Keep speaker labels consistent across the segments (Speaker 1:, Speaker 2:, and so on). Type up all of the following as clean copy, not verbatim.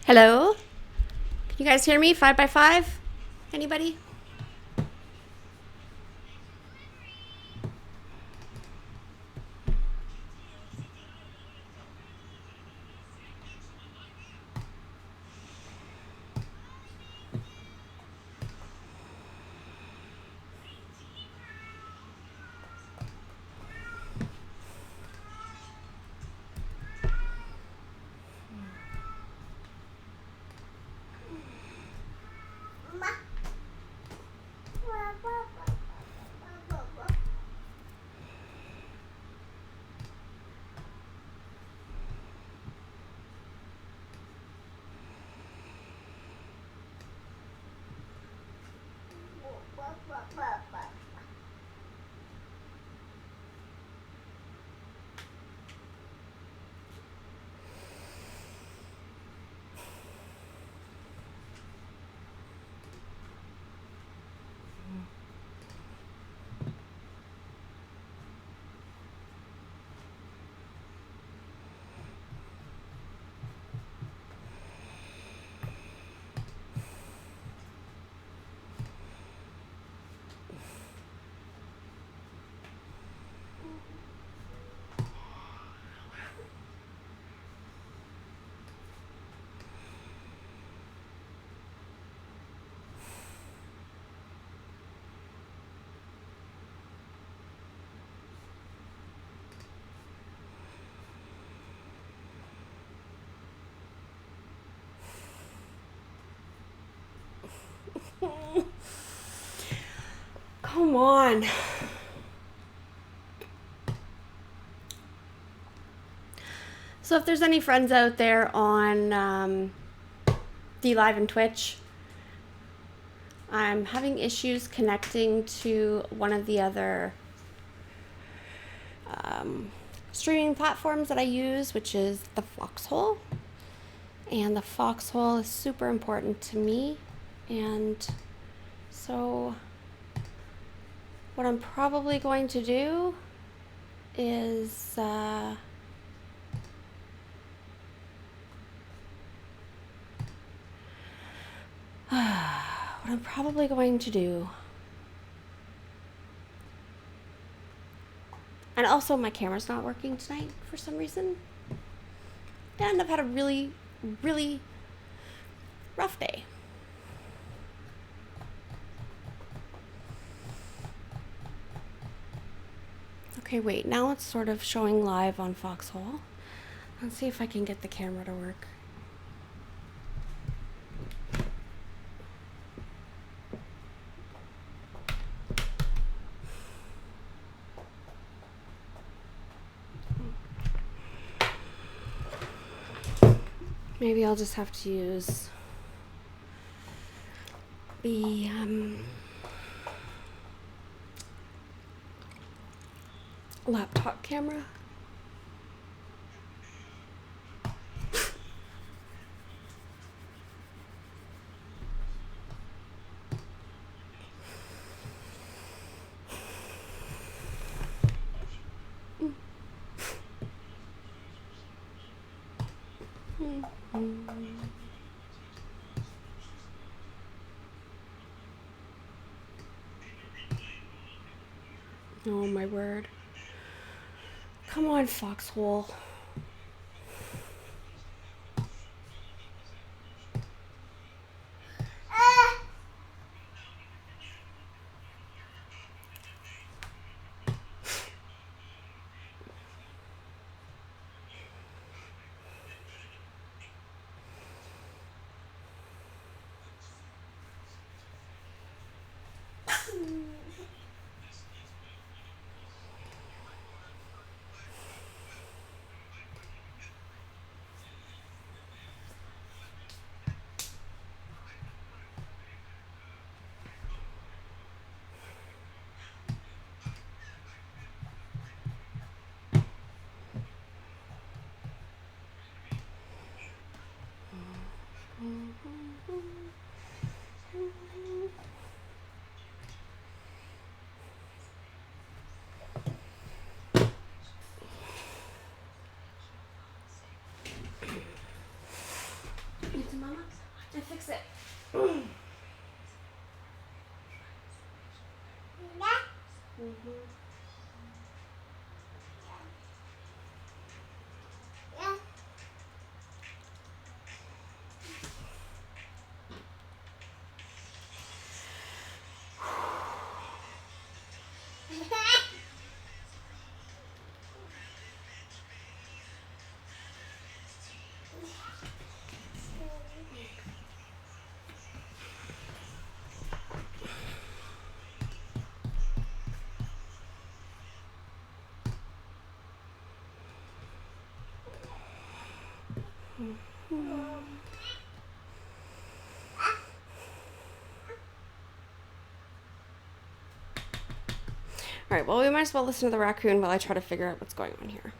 Speaker 1: Hello? Can you guys hear me? 5x5? Anybody? Come on. So if there's any friends out there on DLive and Twitch, I'm having issues connecting to one of the other streaming platforms that I use, which is the Foxhole. And the Foxhole is super important to me. And so what I'm probably going to do is what I'm probably going to do, and also my camera's not working tonight for some reason, and I've had a really, really rough day. Okay, wait, now it's sort of showing live on Foxhole. Let's see if I can get the camera to work. Maybe I'll just have to use the laptop camera. Oh my word. Come on, Foxhole. Mama, I fix it. All right, well, we might as well listen to the raccoon while I try to figure out what's going on here.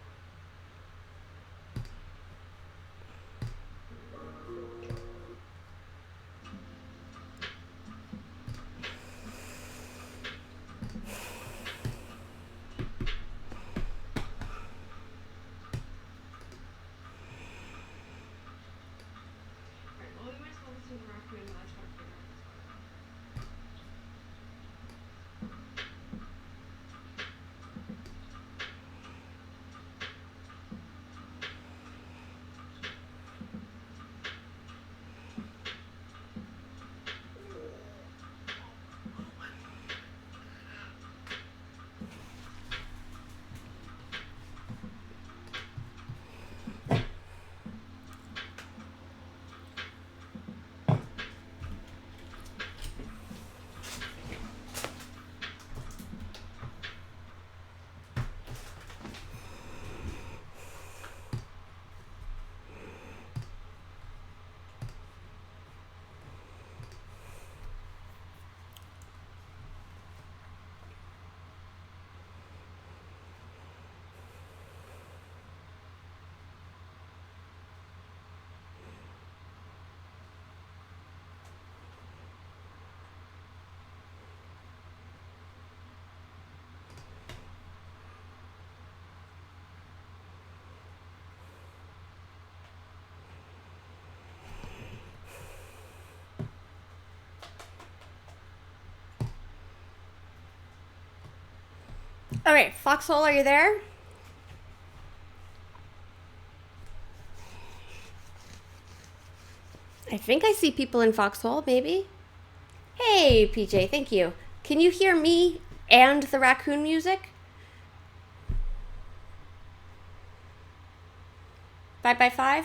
Speaker 1: All right, Foxhole, are you there? I think I see people in Foxhole, maybe. Hey, PJ, thank you. Can you hear me and the raccoon music? 5x5?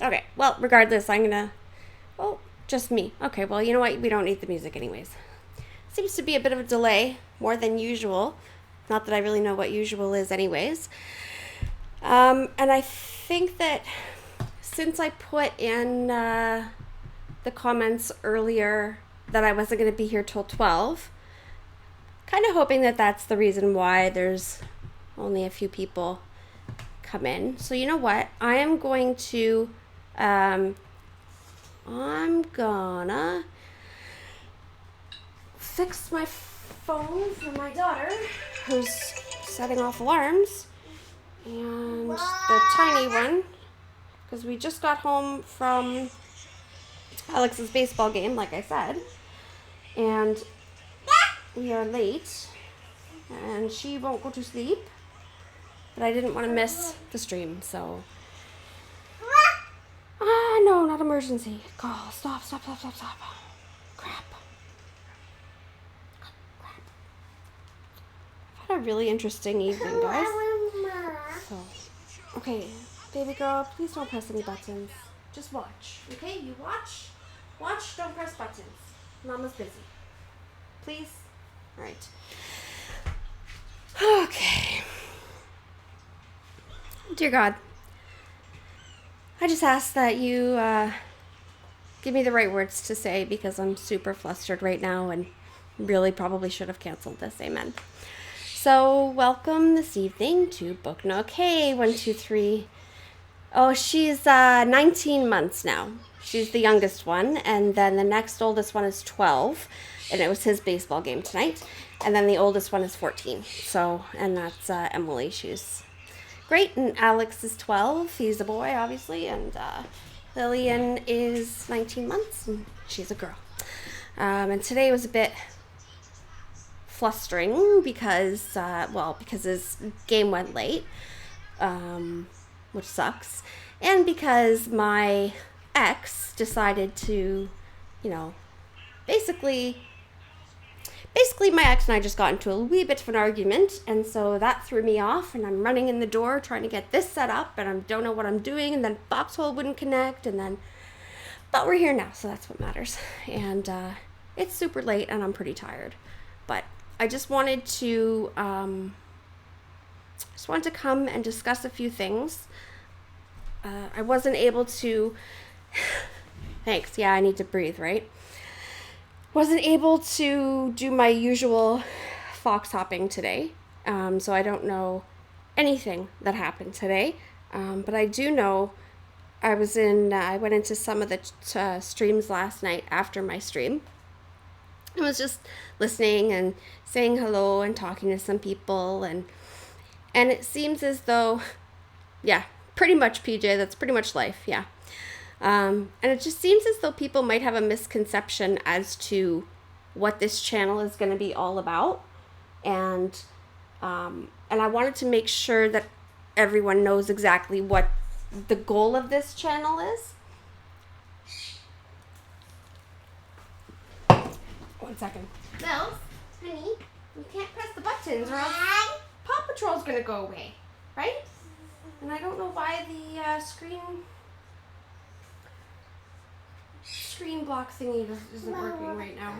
Speaker 1: Okay, well, regardless, I'm gonna... Oh, just me. Okay, well, you know what? We don't need the music anyways. Seems to be a bit of a delay, more than usual. Not that I really know what usual is anyways. And I think that since I put in the comments earlier that I wasn't going to be here till 12, kind of hoping that that's the reason why there's only a few people come in. So you know what? I am going to I'm gonna fix my phone for my daughter, who's setting off alarms, and the tiny one, because we just got home from Alex's baseball game, like I said, and we are late, and she won't go to sleep, but I didn't want to miss the stream, so... no, not emergency. Call. Stop. Crap. I've had a really interesting evening, guys. So, okay, baby girl, please don't press any buttons. Just watch, okay? You watch. Watch, don't press buttons. Mama's busy. Please? All right. Okay. Dear God, I just ask that you give me the right words to say, because I'm super flustered right now and really probably should have canceled this. Amen. So welcome this evening to BookNook. Hey, 1, 2, 3. Oh, she's 19 months now. She's the youngest one, and then the next oldest one is 12, and it was his baseball game tonight. And then the oldest one is 14. So, and that's Emily. She's great, and Alex is 12. He's a boy, obviously, and Lillian is 19 months, and she's a girl. And today was a bit flustering because his game went late, which sucks, and because my ex decided to, basically my ex and I just got into a wee bit of an argument, and so that threw me off, and I'm running in the door trying to get this set up, and I don't know what I'm doing, and then Foxhole wouldn't connect, but we're here now, so that's what matters. And it's super late, and I'm pretty tired, but I just wanted to come and discuss a few things. I wasn't able to thanks, yeah, I need to breathe, right? Wasn't able to do my usual fox hopping today, so I don't know anything that happened today, but I do know I went into some of the streams last night after my stream. I was just listening and saying hello and talking to some people, and it seems as though, yeah, pretty much, PJ, that's pretty much life, yeah. And it just seems as though people might have a misconception as to what this channel is going to be all about. And I wanted to make sure that everyone knows exactly what the goal of this channel is. 1 second. Bells, honey, you can't press the buttons or else Paw Patrol's going to go away, right? And I don't know why the screen block thingy isn't working right now.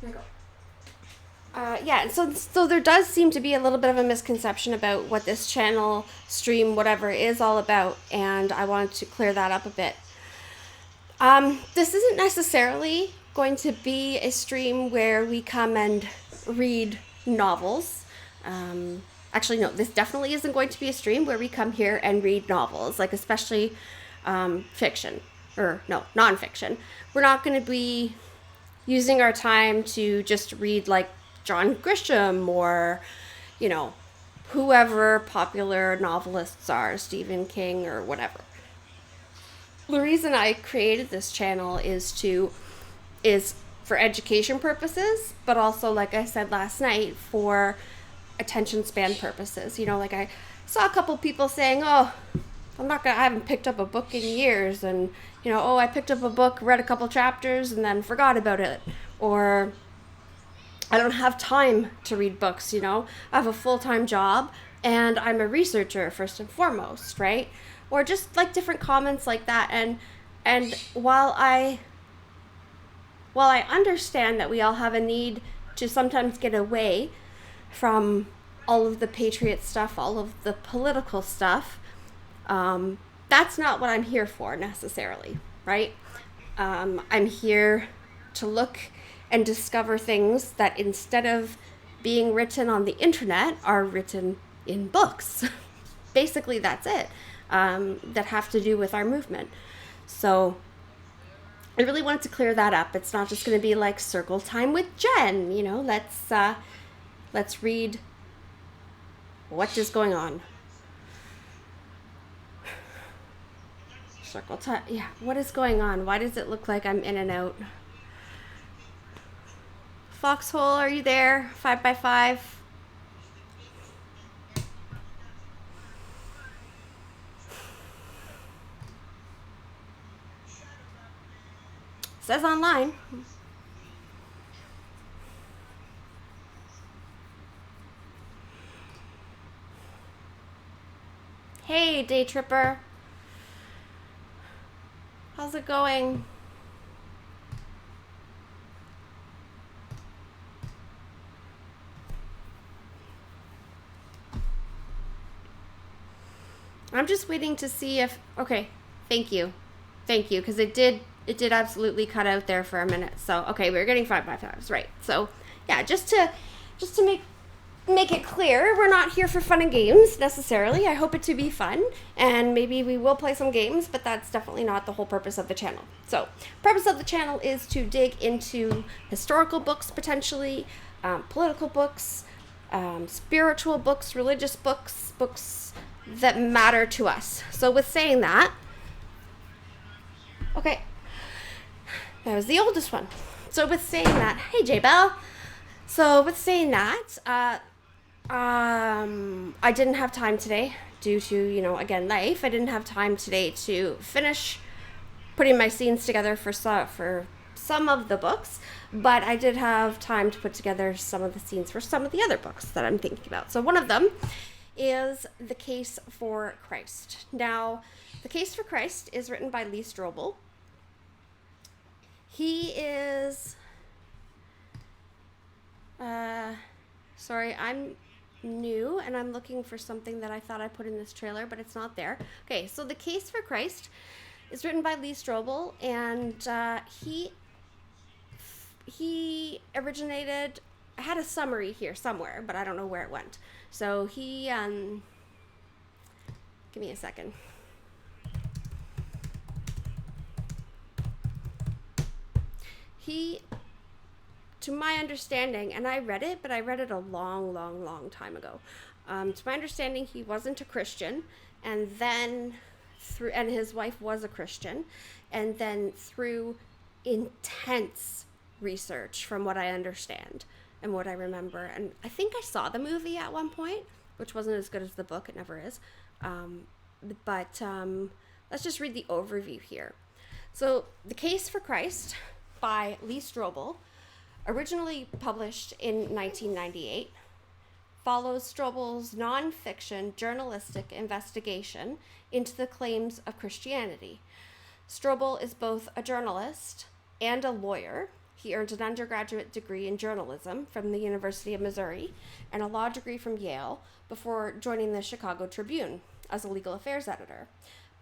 Speaker 1: Here we go. Yeah, so there does seem to be a little bit of a misconception about what this channel, stream, whatever is all about, and I wanted to clear that up a bit. This isn't necessarily going to be a stream where we come and read novels. Actually, no, this definitely isn't going to be a stream where we come here and read novels, like especially fiction, or no, nonfiction. We're not going to be using our time to just read like John Grisham or, whoever popular novelists are, Stephen King or whatever. The reason I created this channel is for education purposes, but also, like I said last night, for attention span purposes. Like I saw a couple people saying, oh, I haven't picked up a book in years, and I picked up a book, read a couple chapters, and then forgot about it, or I don't have time to read books. I have a full-time job and I'm a researcher first and foremost, right? Or just like different comments like that. And while I understand that we all have a need to sometimes get away from all of the patriot stuff, all of the political stuff, that's not what I'm here for necessarily, right? I'm here to look and discover things that, instead of being written on the internet are written in books. Basically, that's it, that have to do with our movement. So I really wanted to clear that up. It's not just going to be like circle time with Jen. Let's read what is going on. Circle time. Yeah, what is going on? Why does it look like I'm in and out? Foxhole, are you there? 5x5. Says online. Hey, day tripper. How's it going? I'm just waiting to see if, okay, thank you, because it did absolutely cut out there for a minute. So okay, we were getting 5x5s, right? So yeah, just to make it clear, we're not here for fun and games necessarily. I hope it to be fun, and maybe we will play some games, but that's definitely not the whole purpose of the channel. So purpose of the channel is to dig into historical books, potentially political books, spiritual books, religious books, books that matter to us. So with saying that, okay, that was the oldest one. So with saying that, hey J Bell. So with saying that, I didn't have time today due to, again, life. I didn't have time today to finish putting my scenes together for some of the books, but I did have time to put together some of the scenes for some of the other books that I'm thinking about. So one of them is The Case for Christ. Now, The Case for Christ is written by Lee Strobel. He is... sorry, I'm new and I'm looking for something that I thought I put in this trailer, but it's not there. Okay, so The Case for Christ is written by Lee Strobel, and he originated... I had a summary here somewhere, but I don't know where it went. So he, give me a second. He, to my understanding, and I read it, but I read it a long time ago. To my understanding, he wasn't a Christian, and then and his wife was a Christian, and then through intense research, from what I understand and what I remember, and I think I saw the movie at one point, which wasn't as good as the book. It never is. But let's just read the overview here. So, The Case for Christ by Lee Strobel, originally published in 1998, follows Strobel's non-fiction journalistic investigation into the claims of Christianity. Strobel is both a journalist and a lawyer. He earned an undergraduate degree in journalism from the University of Missouri and a law degree from Yale before joining the Chicago Tribune as a legal affairs editor.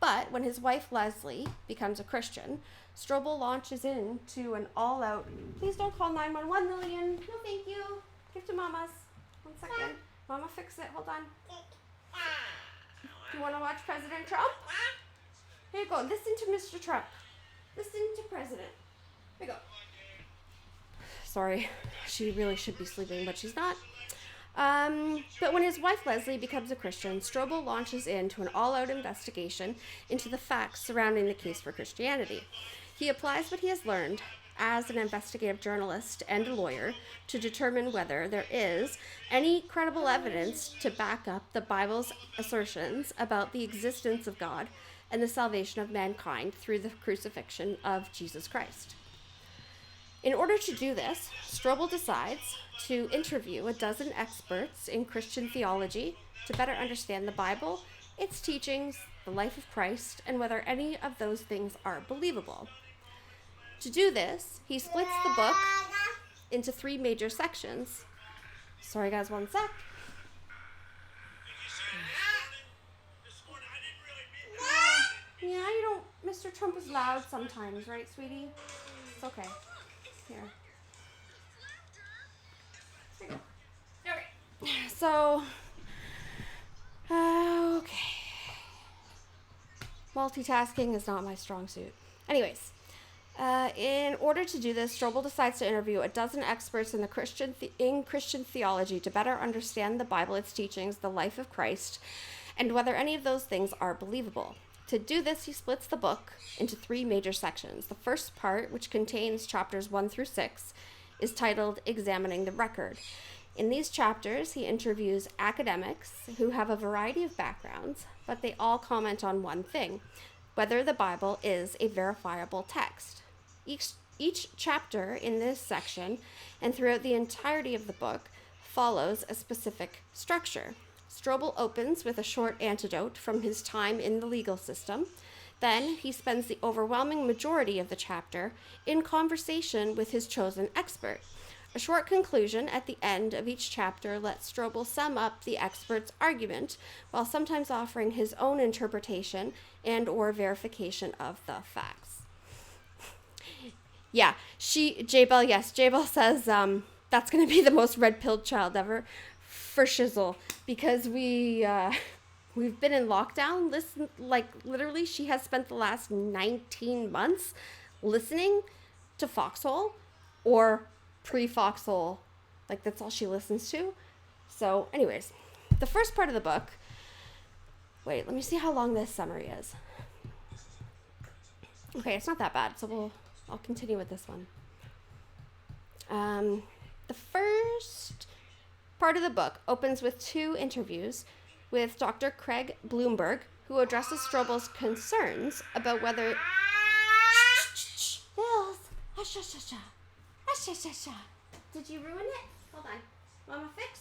Speaker 1: But when his wife Leslie becomes a Christian, Strobel launches into an all-out, please don't call 911, Lillian. No, thank you. Give to Mama's. 1 second. Mama, fix it. Hold on. Do you want to watch President Trump? Here you go. Listen to Mr. Trump. Listen to President. Here you go. Sorry, she really should be sleeping, but she's not. But when his wife Leslie becomes a Christian, Strobel launches into an all-out investigation into the facts surrounding the case for Christianity. He applies what he has learned as an investigative journalist and a lawyer to determine whether there is any credible evidence to back up the Bible's assertions about the existence of God and the salvation of mankind through the crucifixion of Jesus Christ. In order to do this, Strobel decides to interview a dozen experts in Christian theology to better understand the Bible, its teachings, the life of Christ, and whether any of those things are believable. To do this, he splits the book into 3 major sections. Sorry guys, 1 sec. Yeah, you don't... Mr. Trump is loud sometimes, right, sweetie? It's okay. Here. Here you go. Okay. Multitasking is not my strong suit. Anyways, in order to do this, Strobel decides to interview a dozen experts in Christian theology to better understand the Bible, its teachings, the life of Christ, and whether any of those things are believable. To do this, he splits the book into 3 major sections. The first part, which contains chapters 1 through 6, is titled Examining the Record. In these chapters, he interviews academics who have a variety of backgrounds, but they all comment on one thing: whether the Bible is a verifiable text. Each chapter in this section, and throughout the entirety of the book, follows a specific structure. Strobel opens with a short anecdote from his time in the legal system. Then he spends the overwhelming majority of the chapter in conversation with his chosen expert. A short conclusion at the end of each chapter lets Strobel sum up the expert's argument, while sometimes offering his own interpretation and or verification of the facts. Yeah, J-Bell says that's going to be the most red-pilled child ever, for shizzle, because we've been in lockdown. Literally, she has spent the last 19 months listening to Foxhole or pre-Foxhole. Like, that's all she listens to. So, anyways, the first part of the book. Wait, let me see how long this summary is. Okay, it's not that bad, so I'll continue with this one. The first part of the book opens with 2 interviews with Dr. Craig Bloomberg, who addresses Strobel's concerns about whether... Bills! Did you ruin it? Hold on. Want a fix?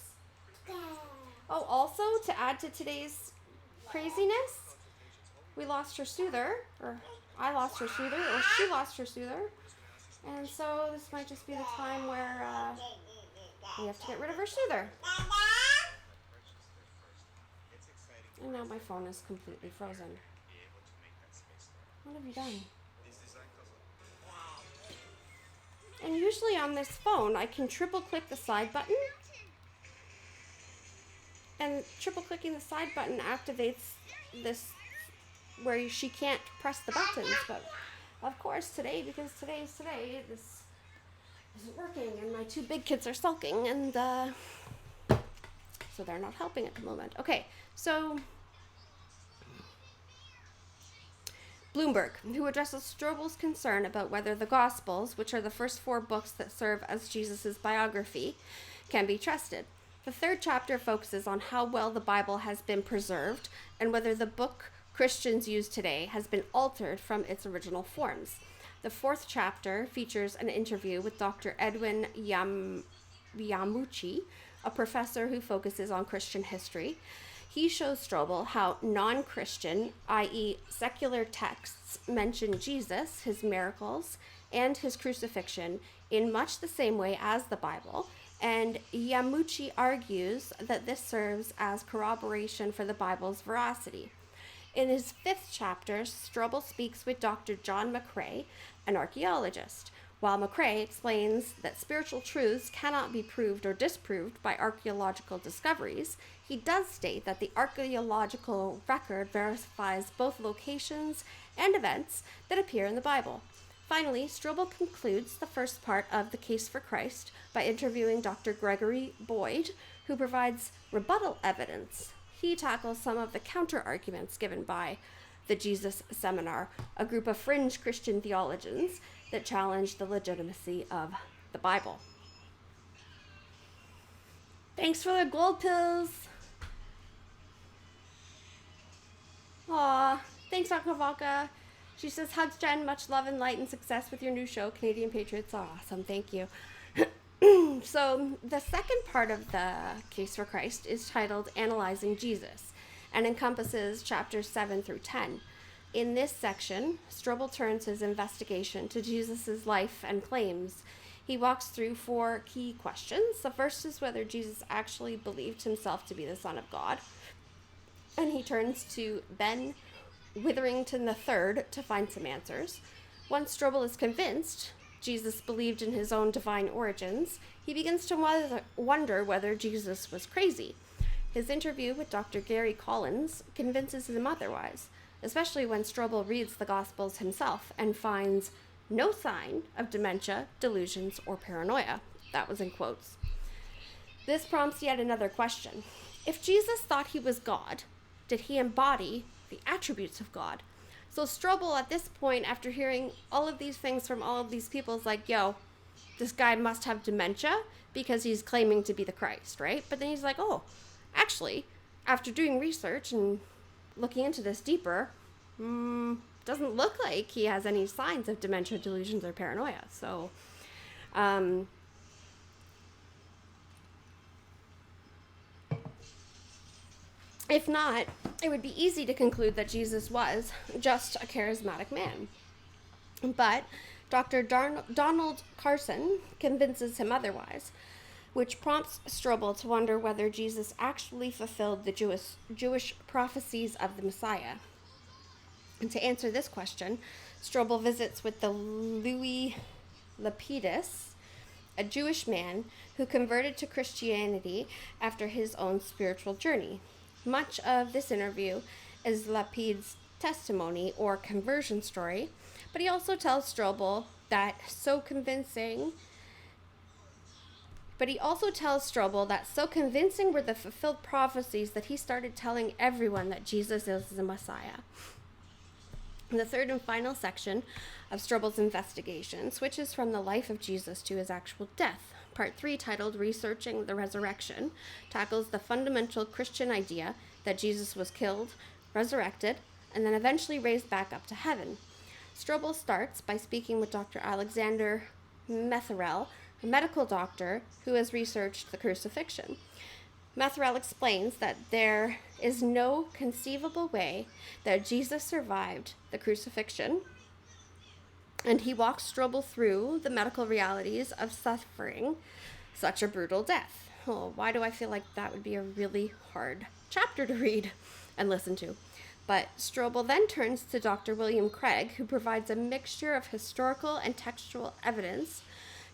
Speaker 1: Oh, also, to add to today's craziness, we lost her soother, or I lost her soother, or she lost her soother. And so this might just be the time where we have to get rid of her soother. And now my phone is completely frozen. What have you done? And usually on this phone, I can triple click the side button. And triple clicking the side button activates this where she can't press the buttons. But of course today, because today's today, this isn't working and my 2 big kids are sulking, and so they're not helping at the moment. Okay, so Bloomberg, who addresses Strobel's concern about whether the Gospels, which are the first 4 books that serve as Jesus' biography, can be trusted. The 3rd chapter focuses on how well the Bible has been preserved and whether the book Christians use today has been altered from its original forms. The 4th chapter features an interview with Dr. Edwin Yamuchi, a professor who focuses on Christian history. He shows Strobel how non-Christian, i.e. secular texts, mention Jesus, his miracles, and his crucifixion in much the same way as the Bible, and Yamuchi argues that this serves as corroboration for the Bible's veracity. In his 5th chapter, Strobel speaks with Dr. John McCrae, an archaeologist. While McCrae explains that spiritual truths cannot be proved or disproved by archaeological discoveries, he does state that the archaeological record verifies both locations and events that appear in the Bible. Finally, Strobel concludes the first part of The Case for Christ by interviewing Dr. Gregory Boyd, who provides rebuttal evidence. He tackles some of the counter-arguments given by the Jesus Seminar, a group of fringe Christian theologians that challenge the legitimacy of the Bible. Thanks for the gold pills. Aw, thanks, Akavaka. She says, hugs, Jen. Much love and light and success with your new show, Canadian Patriots. Awesome, thank you. So the second part of the Case for Christ is titled Analyzing Jesus and encompasses chapters 7 through 10. In this section, Strobel turns his investigation to Jesus' life and claims. He walks through 4 key questions. The first is whether Jesus actually believed himself to be the Son of God. And he turns to Ben Witherington III to find some answers. Once Strobel is convinced Jesus believed in his own divine origins, he begins to wonder whether Jesus was crazy. His interview with Dr. Gary Collins convinces him otherwise, especially when Strobel reads the Gospels himself and finds no sign of dementia, delusions, or paranoia. That was in quotes. This prompts yet another question. If Jesus thought he was God, did he embody the attributes of God? So Strobel, at this point, after hearing all of these things from all of these people, is like, yo, this guy must have dementia because he's claiming to be the Christ, right? But then he's like, oh, actually, after doing research and looking into this deeper, doesn't look like he has any signs of dementia, delusions, or paranoia. So, if not, it would be easy to conclude that Jesus was just a charismatic man. But Dr. Donald Carson convinces him otherwise, which prompts Strobel to wonder whether Jesus actually fulfilled the Jewish prophecies of the Messiah. And to answer this question, Strobel visits with the Louis Lapidus, a Jewish man who converted to Christianity after his own spiritual journey. Much of this interview is Lapid's testimony or conversion story, but he also tells Strobel that so convincing were the fulfilled prophecies that he started telling everyone that Jesus is the Messiah. The third and final section of Strobel's investigation switches from the life of Jesus to his actual death. Part 3, titled Researching the Resurrection, tackles the fundamental Christian idea that Jesus was killed, resurrected, and then eventually raised back up to heaven. Strobel starts by speaking with Dr. Alexander Metherell, a medical doctor who has researched the crucifixion. Metherell explains that there is no conceivable way that Jesus survived the crucifixion, and he walks Strobel through the medical realities of suffering such a brutal death. Oh, why do I feel like that would be a really hard chapter to read and listen to? But Strobel then turns to Dr. William Craig, who provides a mixture of historical and textual evidence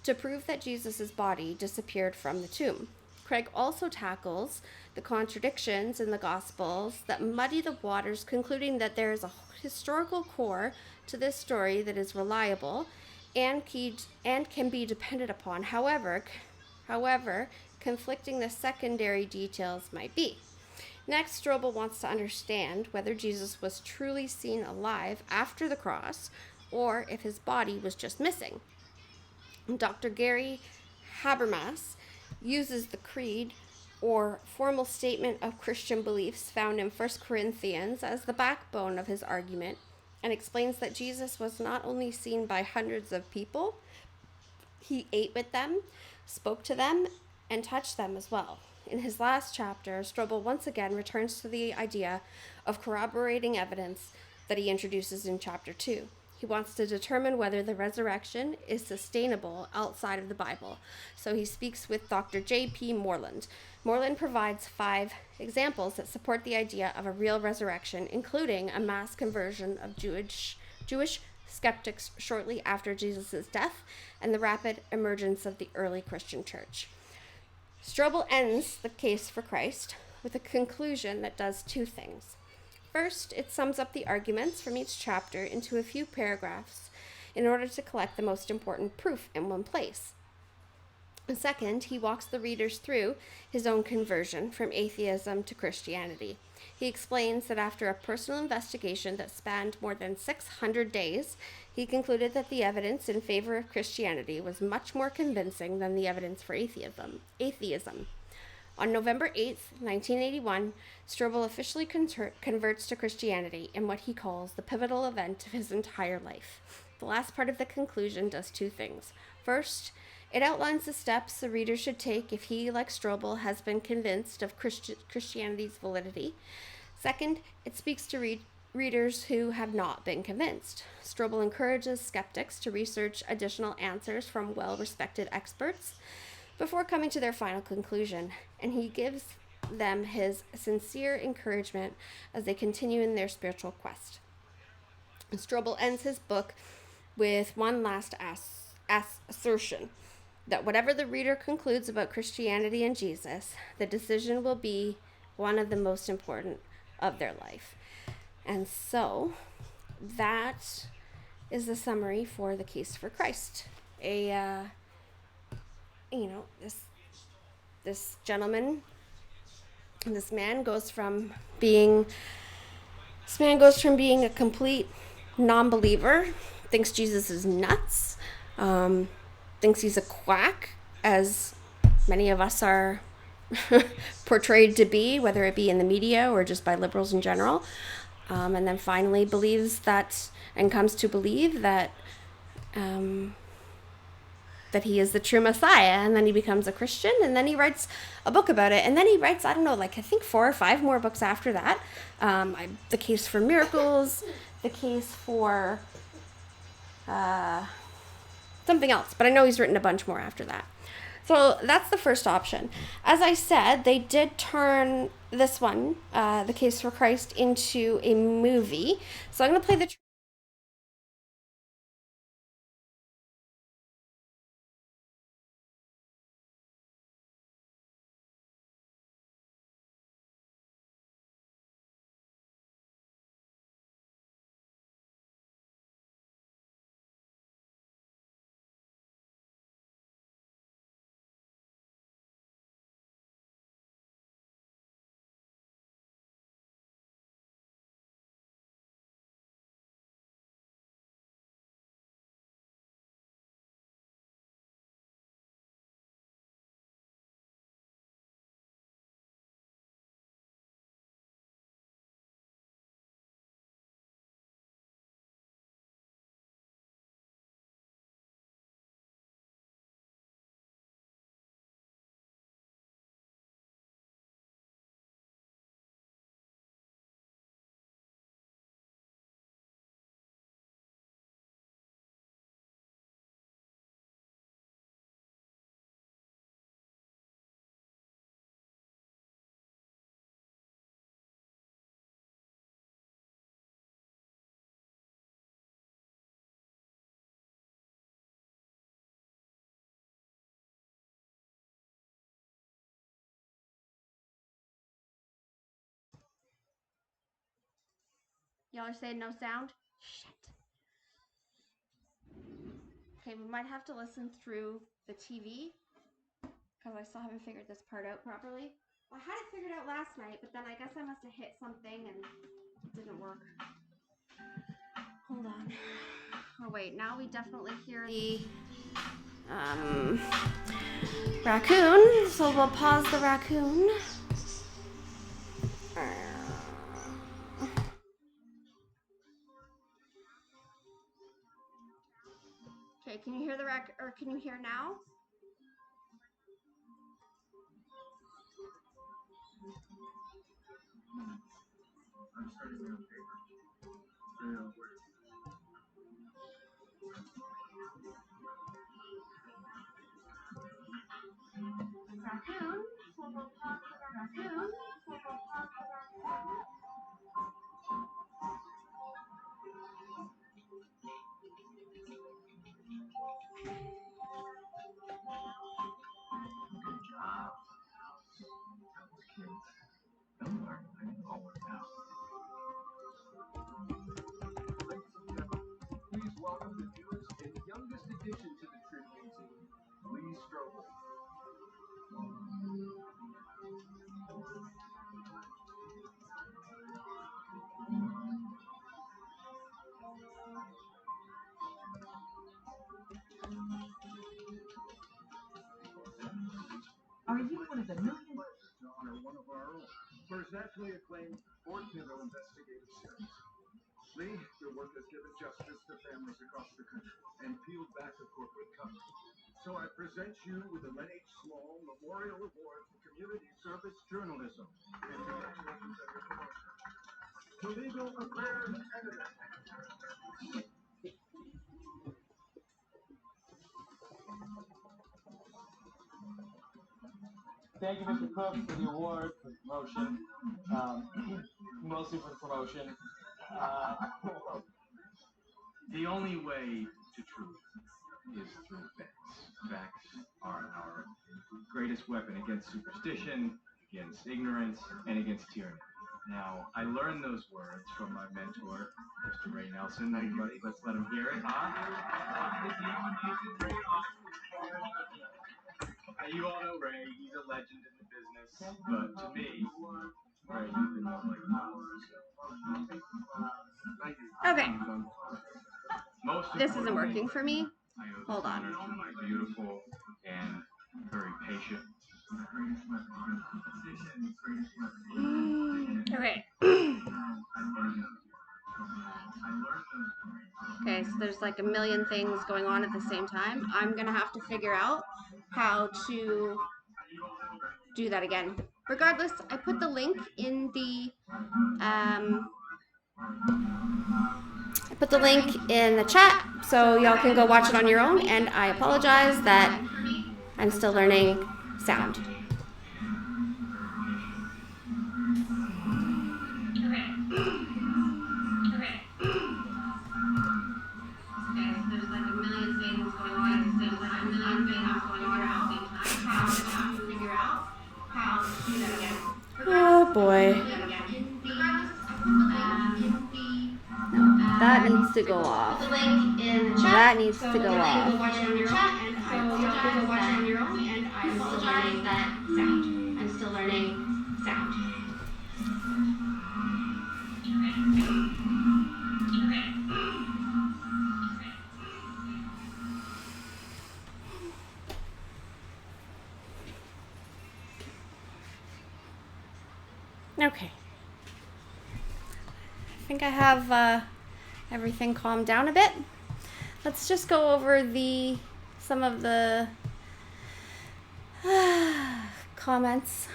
Speaker 1: to prove that Jesus' body disappeared from the tomb. Craig also tackles the contradictions in the Gospels that muddy the waters, concluding that there is a historical core to this story that is reliable and can be depended upon. However, conflicting the secondary details might be. Next, Strobel wants to understand whether Jesus was truly seen alive after the cross or if his body was just missing. Dr. Gary Habermas uses the creed or formal statement of Christian beliefs found in 1 Corinthians as the backbone of his argument and explains that Jesus was not only seen by hundreds of people, he ate with them, spoke to them, and touched them as well. In his last chapter, Strobel once again returns to the idea of corroborating evidence that he introduces in chapter 2. He wants to determine whether the resurrection is sustainable outside of the Bible. So he speaks with Dr. J.P. Moreland. Moreland provides 5 examples that support the idea of a real resurrection, including a mass conversion of Jewish skeptics shortly after Jesus' death and the rapid emergence of the early Christian church. Strobel ends the case for Christ with a conclusion that does 2 things. First, it sums up the arguments from each chapter into a few paragraphs in order to collect the most important proof in one place. And second, he walks the readers through his own conversion from atheism to Christianity. He explains that after a personal investigation that spanned more than 600 days, he concluded that the evidence in favor of Christianity was much more convincing than the evidence for atheism. On November 8th, 1981, Strobel officially converts to Christianity in what he calls the pivotal event of his entire life. The last part of the conclusion does 2 things. First, it outlines the steps the reader should take if he, like Strobel, has been convinced of Christianity's validity. Second, it speaks to readers who have not been convinced. Strobel encourages skeptics to research additional answers from well-respected experts before coming to their final conclusion, and he gives them his sincere encouragement as they continue in their spiritual quest. Strobel ends his book with one last assertion, that whatever the reader concludes about Christianity and Jesus, the decision will be one of the most important of their life. And so that is the summary for the case for Christ. This gentleman, this man goes from being a complete non-believer, thinks Jesus is nuts, thinks he's a quack, as many of us are portrayed to be, whether it be in the media or just by liberals in general, and then finally believes that, and comes to believe that that he is the true Messiah, and then he becomes a Christian, and then he writes a book about it, and then he writes, I don't know, like I think 4 or 5 more books after that. The Case for Miracles, the Case for something else, but I know he's written a bunch more after that. So that's the first option. As I said, they did turn this one, The Case for Christ, into a movie. So I'm going to play the Y'all are saying no sound? Shit. Okay, we might have to listen through the TV because I still haven't figured this part out properly. Well, I had it figured out last night, but then I guess I must have hit something and it didn't work. Hold on. Oh wait, now we definitely hear the raccoon. So we'll pause the raccoon. Okay, can you hear the or can you hear now? I'm starting my own paper. Raccoon. Raccoon. Good job. Kids. Don't learn all now. Ladies and gentlemen, please welcome the newest and youngest addition to the tribute team, Lee Strobel. Are you one of the million? To honor one of our own for his nationally acclaimed Fort Pinto investigative series. Lee, your work has given justice to families across the country and peeled back the corporate cover. So I present you with the Lenny Small Memorial Award for Community Service Journalism. And congratulations on your promotion. To Legal Affairs Editor.
Speaker 2: Thank you, Mr. Cook, for the award, for the promotion. Mostly for the promotion.
Speaker 3: The only way to truth is through facts. Facts are our greatest weapon against superstition, against ignorance, and against tyranny. Now, I learned those words from my mentor, Mr. Ray Nelson. Everybody, let's let him hear it, You all know Ray. He's a legend in the business. But to me, Ray, you've been more like
Speaker 1: Okay,
Speaker 3: most
Speaker 1: this isn't
Speaker 3: importantly,
Speaker 1: working for me.
Speaker 3: I owe this
Speaker 1: Hold on.
Speaker 3: honor to my beautiful and very patient.
Speaker 1: Okay. Okay, so there's like a million things going on at the same time. I'm gonna have to figure out how to do that again. Regardless, I put the link in the chat so y'all can go watch it on your own, and I apologize that I'm still learning sound. Okay, so there's like a million things going on at the same time. I'm gonna have to figure out how to do that again. Oh boy. That needs to go off. That needs to go off. Go watch it on your own, and I apologize that sound. I'm still learning sound. Okay. I think I have everything calmed down a bit. Let's just go over some of the comments.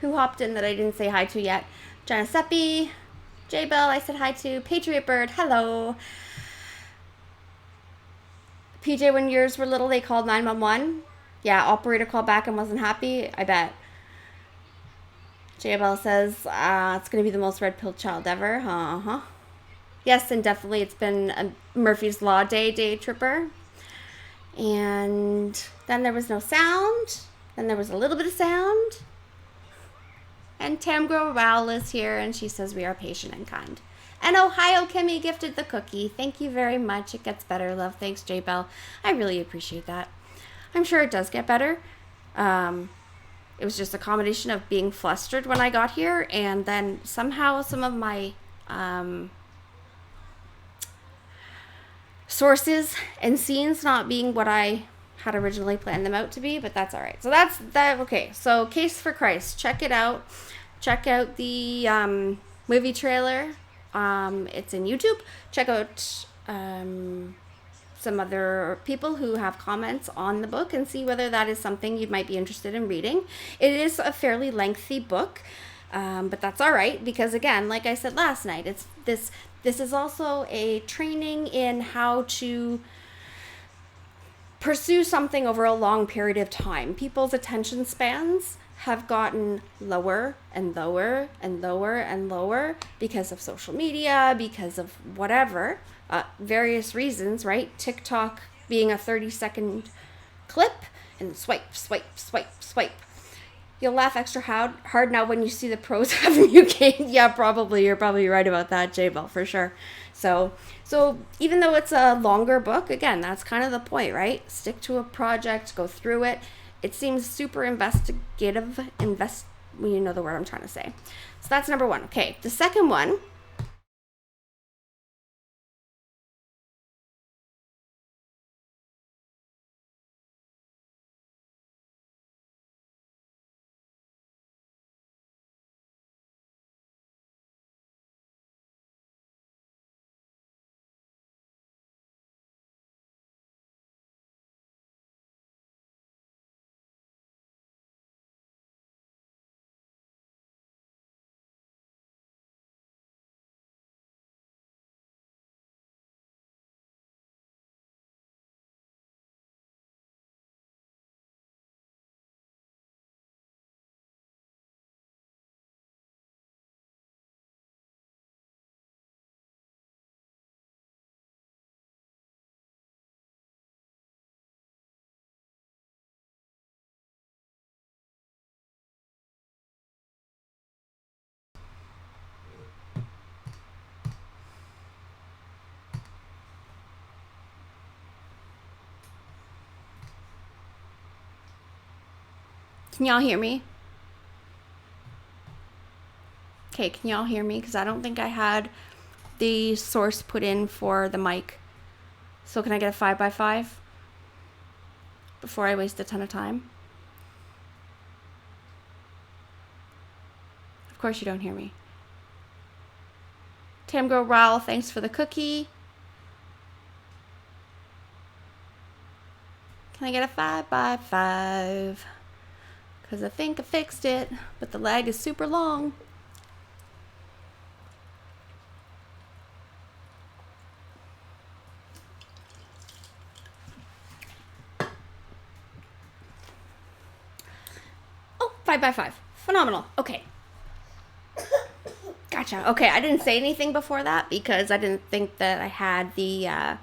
Speaker 1: Who hopped in that I didn't say hi to yet? Giuseppe, J Bell, I said hi to. Patriot Bird, hello. PJ, when yours were little, they called 911. Yeah, operator called back and wasn't happy. I bet. J Bell says it's gonna be the most red pilled child ever. Uh-huh. Yes, and definitely it's been a Murphy's Law Day tripper. And then there was no sound. Then there was a little bit of sound. And Tamgro Rowell is here, and she says we are patient and kind. And Ohio Kimmy gifted the cookie. Thank you very much. It gets better, love. Thanks, J Bell. I really appreciate that. I'm sure it does get better. It was just a combination of being flustered when I got here, and then somehow some of my sources and scenes not being what I had originally planned them out to be, but that's all right. So that's that. Okay, so Case for Christ, check it out. Check out the movie trailer. It's in YouTube. Check out some other people who have comments on the book and see whether that is something you might be interested in reading. It is a fairly lengthy book, but that's all right because, again, like I said last night, it's this is also a training in how to pursue something over a long period of time. People's attention spans have gotten lower and lower and lower and lower because of social media, because of whatever, various reasons, right? TikTok being a 30-second clip and swipe, swipe, swipe, swipe. You'll laugh extra hard now when you see the pros have you gained. Yeah, probably. You're probably right about that, J-Bell, for sure. So even though it's a longer book, again, that's kind of the point, right? Stick to a project, go through it. It seems super investigative, well, you know the word I'm trying to say. So that's number one. Okay, the second one Can y'all hear me? Okay, can y'all hear me? Because I don't think I had the source put in for the mic. So can I get a 5x5 before I waste a ton of time? Of course you don't hear me. Tamgirl Rowell, thanks for the cookie. Can I get a 5x5? Because I think I fixed it, but the lag is super long. Oh, 5x5. Phenomenal. Okay. Gotcha. Okay, I didn't say anything before that because I didn't think that I had the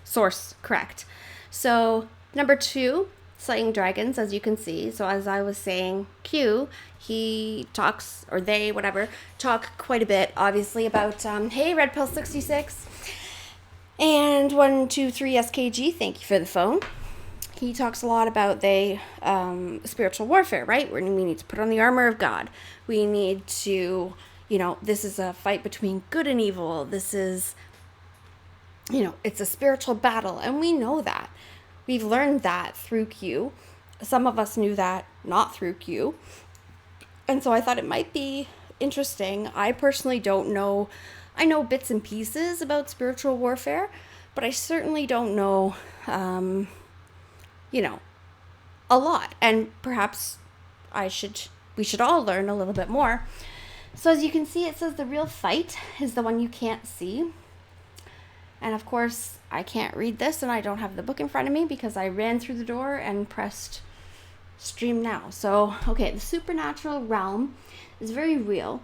Speaker 1: source correct. So, number 2, Slaying Dragons, as you can see. So, as I was saying, Q, he talks, or they, whatever, talk quite a bit, obviously, about, hey, Red Pill 66, and 123 SKG, thank you for the phone. He talks a lot about spiritual warfare, right? Where we need to put on the armor of God. We need to, this is a fight between good and evil. This is, it's a spiritual battle. And we know that. We've learned that through Q. Some of us knew that not through Q. And so I thought it might be interesting. I personally don't know. I know bits and pieces about spiritual warfare, but I certainly don't know, a lot. And perhaps we should all learn a little bit more. So as you can see, it says the real fight is the one you can't see. And of course, I can't read this and I don't have the book in front of me because I ran through the door and pressed stream now. So, okay, the supernatural realm is very real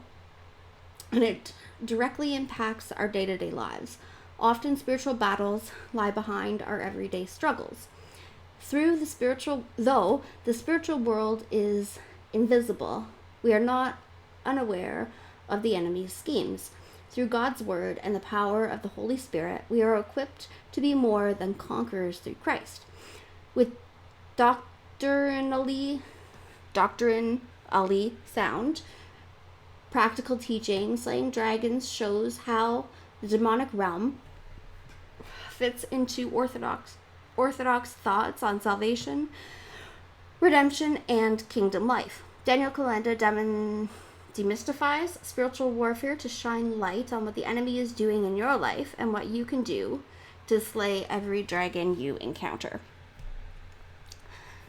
Speaker 1: and it directly impacts our day-to-day lives. Often spiritual battles lie behind our everyday struggles. Though the spiritual world is invisible, we are not unaware of the enemy's schemes. Through God's word and the power of the Holy Spirit, we are equipped to be more than conquerors through Christ. With doctrinally sound, practical teaching, Slaying Dragons shows how the demonic realm fits into orthodox thoughts on salvation, redemption, and kingdom life. Daniel Kalenda demystifies spiritual warfare to shine light on what the enemy is doing in your life and what you can do to slay every dragon you encounter.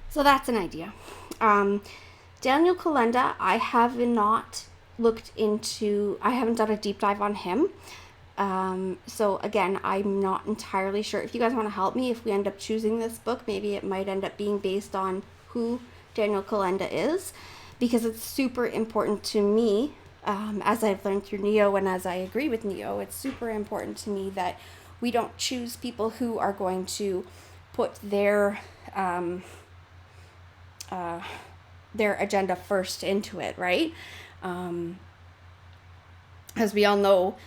Speaker 1: So that's an idea. Daniel Kalenda, I haven't done a deep dive on him. So again, I'm not entirely sure. If you guys want to help me, if we end up choosing this book, maybe it might end up being based on who Daniel Kalenda is, because it's super important to me, as I've learned through Neo and as I agree with Neo, it's super important to me that we don't choose people who are going to put their agenda first into it, right? As we all know,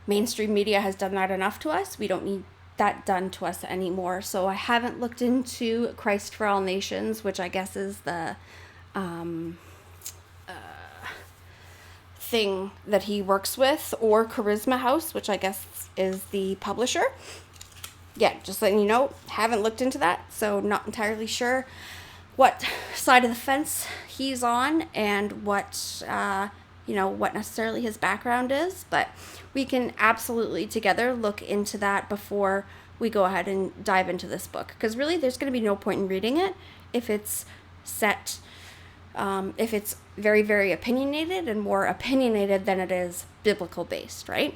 Speaker 1: mainstream media has done that enough to us. We don't need that done to us anymore. So I haven't looked into Christ for All Nations, which I guess is the thing that he works with, or Charisma House, which I guess is the publisher. Yeah, just letting you know, haven't looked into that, so not entirely sure what side of the fence he's on and what what necessarily his background is, but we can absolutely together look into that before we go ahead and dive into this book, because really there's going to be no point in reading it if it's if it's very, very opinionated, and more opinionated than it is biblical based, right?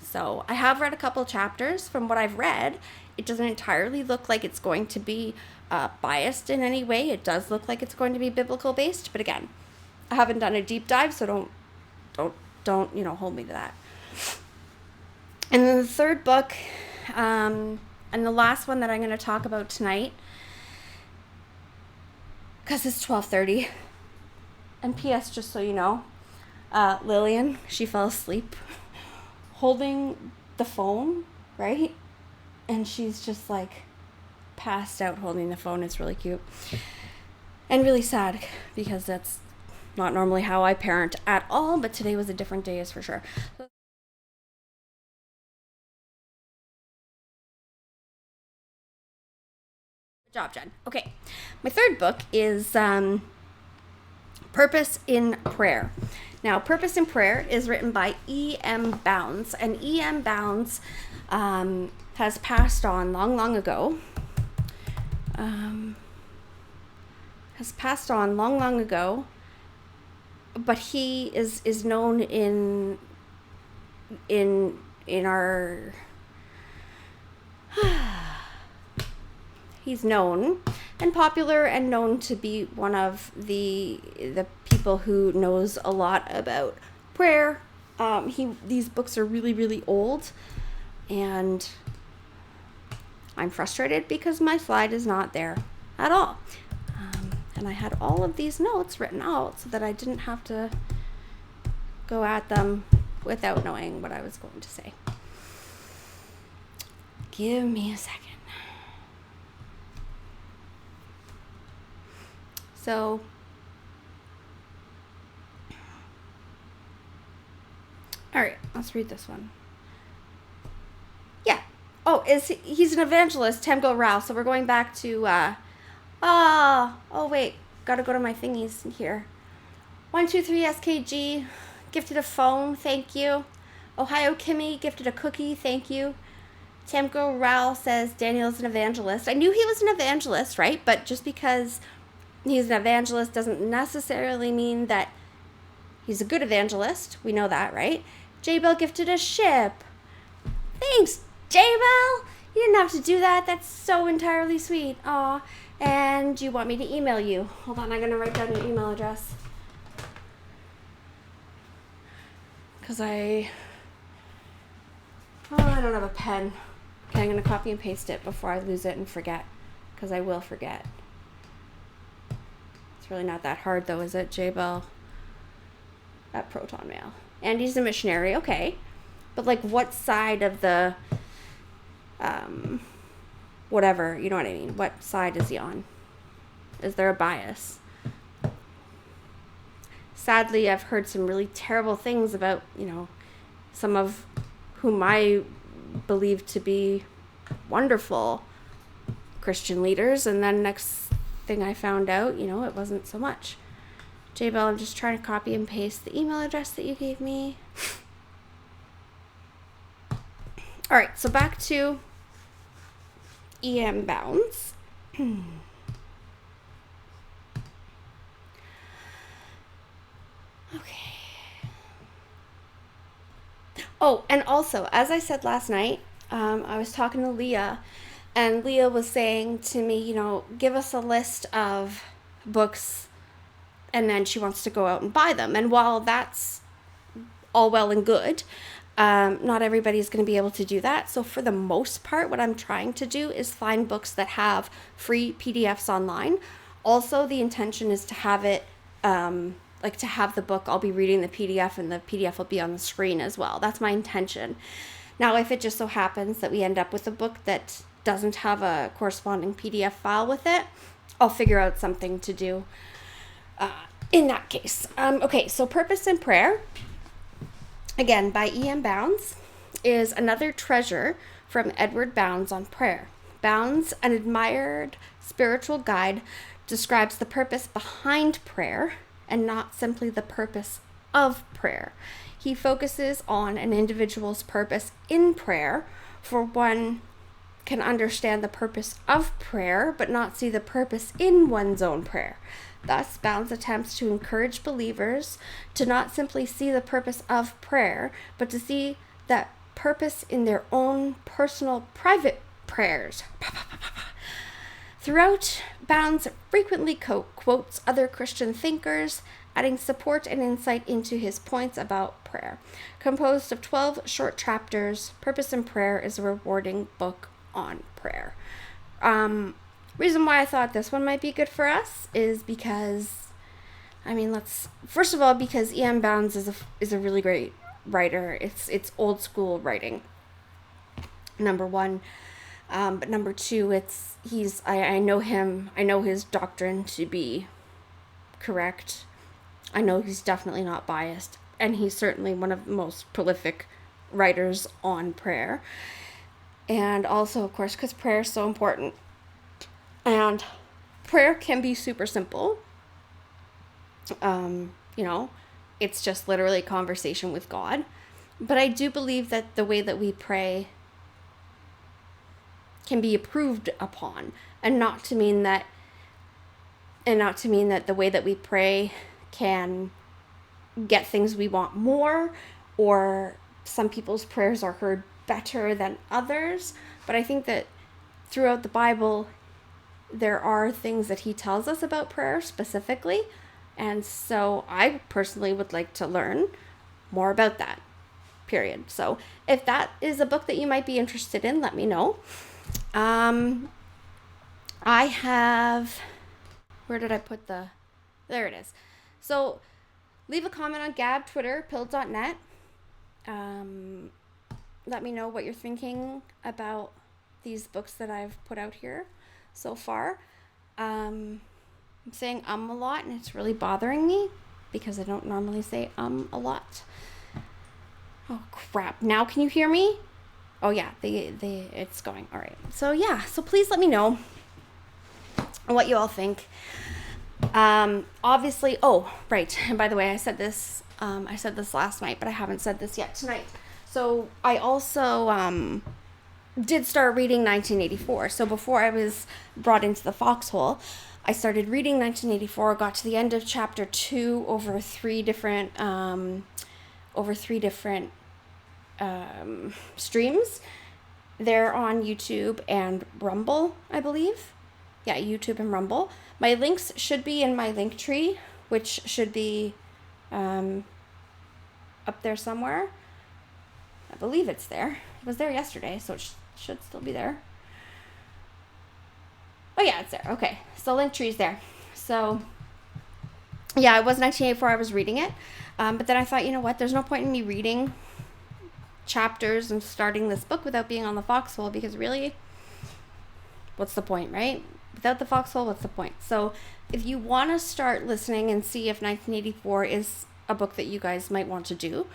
Speaker 1: So I have read a couple chapters. From what I've read, it doesn't entirely look like it's going to be biased in any way. It does look like it's going to be biblical based, but again, I haven't done a deep dive, so don't hold me to that. And then the third book, and the last one that I'm going to talk about tonight, because it's 12:30. And P.S., just so you know, Lillian, she fell asleep holding the phone, right? And she's just like passed out holding the phone. It's really cute. and really sad because that's not normally how I parent at all, but today was a different day, is for sure. Good job, Jen. Okay, my third book is Purpose in Prayer. Now, Purpose in Prayer is written by E.M. Bounds, and E.M. Bounds has passed on long ago. But he is known in our he's known and popular and known to be one of the people who knows a lot about prayer. These books are really old, and I'm frustrated because my slide is not there at all. And I had all of these notes written out so that I didn't have to go at them without knowing what I was going to say. Give me a second. So, all right, let's read this one. Yeah. Oh, he's an evangelist, Temko Rao. So we're going back to, oh wait, gotta go to my thingies here. 123 SKG gifted a phone, thank you. Ohio Kimmy gifted a cookie, thank you. Temko Rao says Daniel's an evangelist. I knew he was an evangelist, right? But just because he's an evangelist doesn't necessarily mean that he's a good evangelist. We know that, right? J-Bell gifted a ship. Thanks, J-Bell. You didn't have to do that. That's so entirely sweet. Aw. And you want me to email you. Hold on, I'm going to write down your email address. Because I don't have a pen. Okay, I'm going to copy and paste it before I lose it and forget. Because I will forget. It's really not that hard though, is it, J-Bell? At Proton Mail. Andy's a missionary, okay. But like what side of the whatever, you know what I mean? What side is he on? Is there a bias? Sadly, I've heard some really terrible things about, some of whom I believe to be wonderful Christian leaders, and then next thing I found out, it wasn't so much. J-Bell, I'm just trying to copy and paste the email address that you gave me. All right, so back to E.M. Bounds. Okay. Oh, and also, as I said last night, I was talking to Leah, and Leah was saying to me, give us a list of books, and then she wants to go out and buy them. And while that's all well and good, not everybody's going to be able to do that. So for the most part, what I'm trying to do is find books that have free PDFs online. Also, the intention is to have it, to have the book, I'll be reading the PDF and the PDF will be on the screen as well. That's my intention. Now, if it just so happens that we end up with a book that doesn't have a corresponding PDF file with it, I'll figure out something to do in that case. Okay, so Purpose in Prayer, again, by E.M. Bounds, is another treasure from Edward Bounds on prayer. Bounds, an admired spiritual guide, describes the purpose behind prayer and not simply the purpose of prayer. He focuses on an individual's purpose in prayer, for one can understand the purpose of prayer but not see the purpose in one's own prayer. Thus, Bounds attempts to encourage believers to not simply see the purpose of prayer, but to see that purpose in their own personal, private prayers. Throughout, Bounds frequently quotes other Christian thinkers, adding support and insight into his points about prayer. Composed of 12 short chapters, Purpose in Prayer is a rewarding book on prayer. Reason why I thought this one might be good for us is because, first of all, because E.M. Bounds is a really great writer. It's old school writing, number one. But number two, I know him, I know his doctrine to be correct. I know he's definitely not biased, and he's certainly one of the most prolific writers on prayer. And also, of course, because prayer is so important. And prayer can be super simple. You know, it's just literally conversation with God. But I do believe that the way that we pray can be approved upon, and not to mean that the way that we pray can get things we want more, or some people's prayers are heard better than others. But I think that throughout the Bible, there are things that he tells us about prayer specifically. And so I personally would like to learn more about that, period. So if that is a book that you might be interested in, let me know. I have, where did I put there it is. So leave a comment on Gab, Twitter, pilled.net. Let me know what you're thinking about these books that I've put out here so far. I'm saying a lot, and it's really bothering me because I don't normally say a lot. Oh crap, now can you hear me? Oh yeah, it's going. All right. So yeah, so please let me know what you all think. Obviously, oh, right. And by the way, I said this last night, but I haven't said this yet tonight. So I also did start reading 1984. So before I was brought into the foxhole, I started reading 1984, got to the end of chapter 2 over three different streams. They're on YouTube and Rumble, I believe. Yeah, YouTube and Rumble. My links should be in my link tree, which should be up there somewhere. I believe it's there. It was there yesterday, so it should still be there. Oh yeah, it's there. Okay, so link tree's there. So yeah, it was 1984. I was reading it, but then I thought, you know what? There's no point in me reading chapters and starting this book without being on the foxhole, because really, what's the point, right? Without the foxhole, what's the point? So if you want to start listening and see if 1984 is a book that you guys might want to do,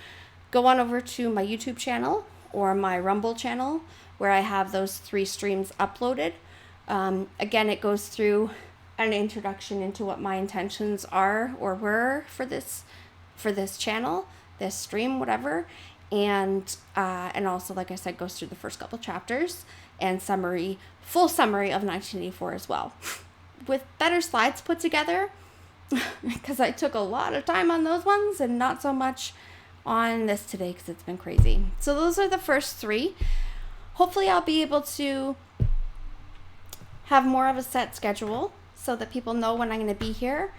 Speaker 1: go on over to my YouTube channel or my Rumble channel, where I have those 3 streams uploaded. Again, it goes through an introduction into what my intentions are or were for this channel, this stream, whatever. And also, like I said, goes through the first couple chapters and full summary of 1984 as well, with better slides put together, because I took a lot of time on those ones and not so much on this today because it's been crazy. So those are the first 3. Hopefully I'll be able to have more of a set schedule so that people know when I'm going to be here.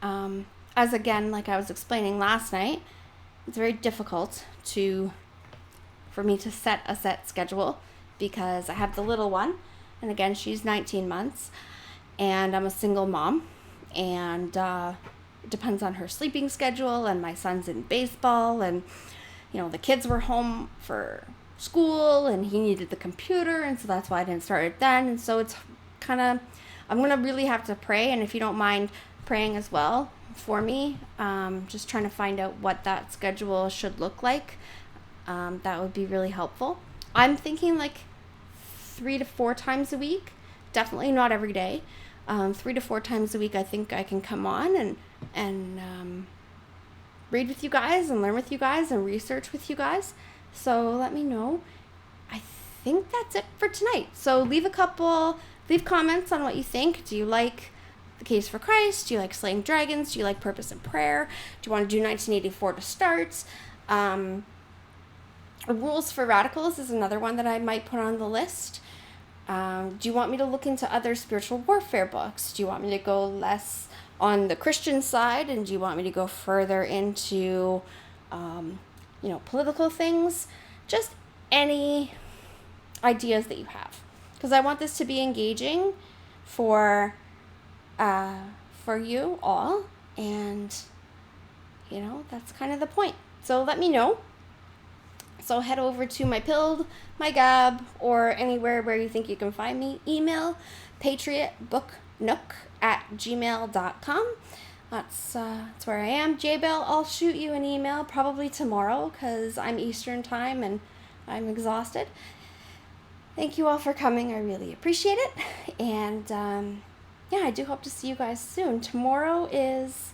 Speaker 1: As again, like I was explaining last night, it's very difficult for me to set a set schedule because I have the little one, and again, she's 19 months, and I'm a single mom, and it depends on her sleeping schedule, and my son's in baseball, and the kids were home for school, and he needed the computer, and so that's why I didn't start it then. And so it's kind of, I'm gonna really have to pray, and if you don't mind praying as well for me, just trying to find out what that schedule should look like, that would be really helpful. I'm thinking like 3 to 4 times a week, definitely not every day. 3 to 4 times a week, I think I can come on and read with you guys and learn with you guys and research with you guys. So let me know. I think that's it for tonight. So leave comments on what you think. Do you like The Case for Christ? Do you like Slaying Dragons? Do you like Purpose and Prayer? Do you want to do 1984 to start? Rules for Radicals is another one that I might put on the list. Do you want me to look into other spiritual warfare books? Do you want me to go less on the Christian side? And do you want me to go further into, political things? Just any ideas that you have. Because I want this to be engaging for you all. And, that's kind of the point. So let me know. So head over to my Pilled, my Gab, or anywhere where you think you can find me. Email patriotbooknook@gmail.com. that's where I am. J-Bell, I'll shoot you an email probably tomorrow because I'm Eastern time and I'm exhausted. Thank you all for coming. I really appreciate it. And yeah, I do hope to see you guys soon. Tomorrow is,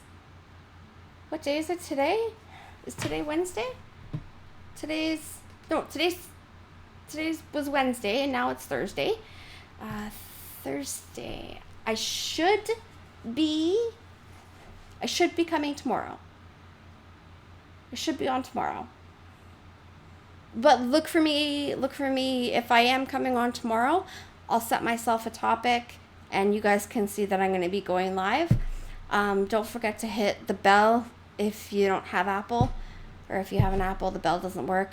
Speaker 1: what day is it today? Is today Wednesday? Today's was Wednesday and now it's Thursday. Thursday. I should be coming tomorrow. I should be on tomorrow. But look for me if I am coming on tomorrow. I'll set myself a topic and you guys can see that I'm going to be going live. Don't forget to hit the bell if you don't have Apple, or if you have an Apple, the bell doesn't work.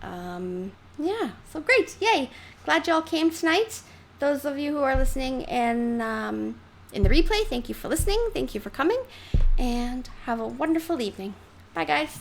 Speaker 1: Yeah, so great. Yay. Glad y'all came tonight. Those of you who are listening in the replay, thank you for listening. Thank you for coming and have a wonderful evening. Bye guys.